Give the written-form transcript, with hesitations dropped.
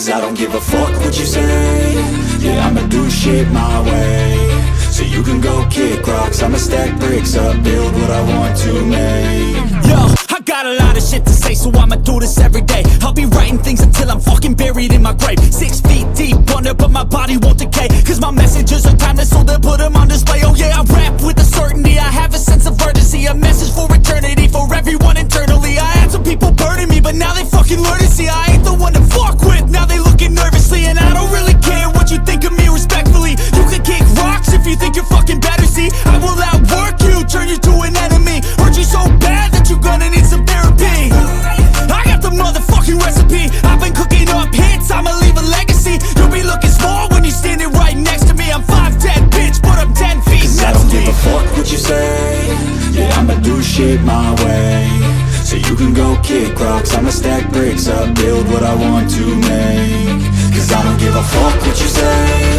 'cause I don't give a fuck what you say. Yeah, I'ma do shit my way, so you can go kick rocks. I'ma stack bricks up, build what I want to make. Yo, I got a lot of shit to say, so I'ma do this every day. I'll be writing things until I'm fucking buried in my grave. 6 feet deep under, but my body won't decay, 'cause my messages are timeless, so they'll put them on display. Oh yeah, I rap with a certainty, I have a sense of urgency, a message for eternity, for everyone internally. I had some people burning me, but now they fucking learn to see I ain't the one to fuck with. Now they looking nervously, and I don't really care what you think of me, respectfully. You can kick rocks if you think you're fucking better, see I will outwork you, turn you to an enemy. Hurt you so bad that you're gonna need some therapy. I got the motherfucking recipe, I've been cooking up hits, I'ma leave a legacy. You'll be looking small when you're standing right next to me. I'm 5'10", bitch, but I'm 10 feet. 'Cause I don't give a fuck what you say. Yeah, I'ma do shit my way, so you can go kick rocks. I'ma stack bricks up, build what I want to make. 'Cause I don't give a fuck what you say.